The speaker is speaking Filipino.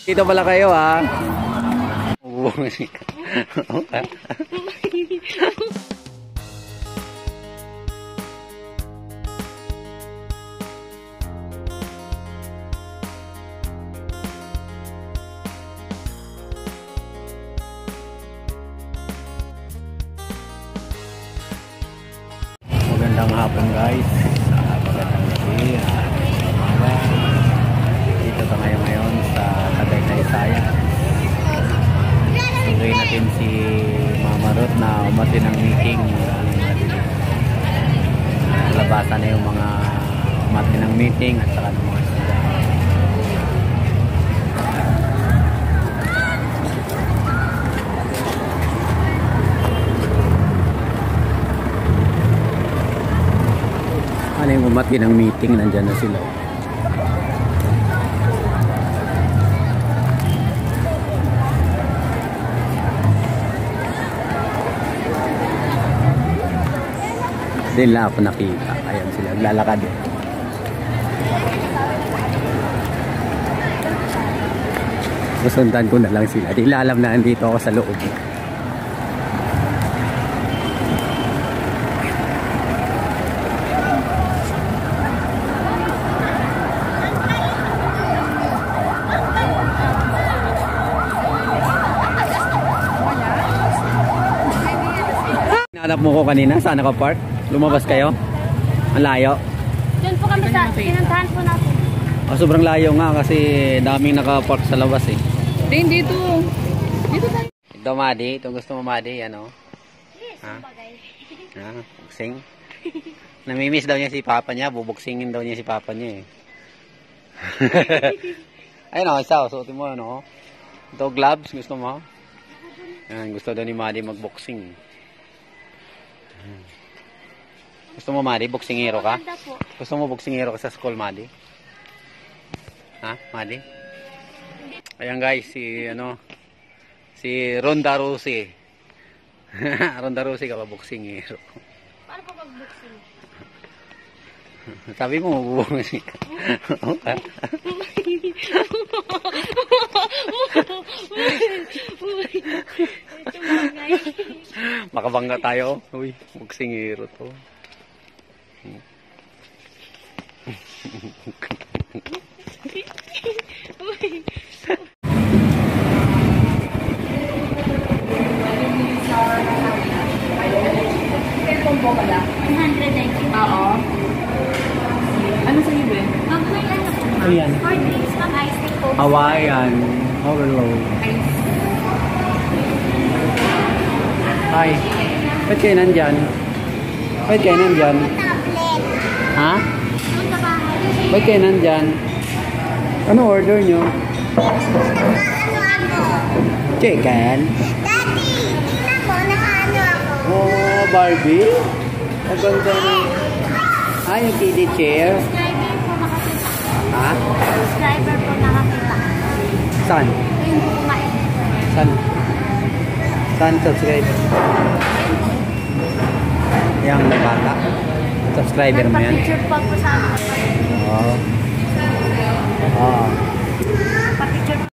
Dito pala kayo ha. Magandang hapon guys. Magandang gabi. Dito tayo ngayon sa Tagaytay Saya. Tuloy natin si Mama Ruth na umati ng meeting. Labasan na yung mga umati ng meeting at saka ng mga estudyante. Ano yung umati ng meeting, nandyan na sila. Hindi lang ako nakita. Ayan sila, naglalakad eh. Susundan ko na lang sila. Di alam na nandito ako sa loob. Hanap mo ko kanina, saan naka-park? Lumabas kayo? Ang layo? Doon po kami sa pinuntahan po natin. Sobrang layo nga kasi daming naka-park sa labas eh. Dito. Dito tayo. Ito Madi, ito gusto mo Madi, ano? Yes, bagay. Buksing? Namimiss daw niya si papa niya, bubuksingin daw niya si papa niya eh. Ayun o, isa, suotin mo ano. Ito gloves, gusto mo? Ayan, gusto daw ni Madi magboxing. Gusto mo Madi, boksingero ka? Gusto mo boksingero ka sa school Madi? Ha, Madi? Ayan guys, si Ronda Rousey. Ronda Rousey ka ba boksingero? Paano pa mag-boxing? Sabi mo mabubuksing ka. Makabangga tayo. Uy, boksingero to. Ano sa iyo eh? Ayan. Hawaiian. Overload. Hi. Ba't kayo nandyan? Ba't kayo nandyan? Ha? Ba't kayo nandyan? Ano order nyo? Chicken? Daddy, tingnan mo, nakaano ako. Oh, Barbie? Maganda na. Ah, yung kiddie chair? Subscriber po nakakita. Ha? Subscriber po nakakita. Saan? Ayun po kumain. Saan? Saan subscriber? Yung bata? Subscriber mo yan? Nagpa-picture pa po sa amin. Oo. Oo. Nagpa-picture po.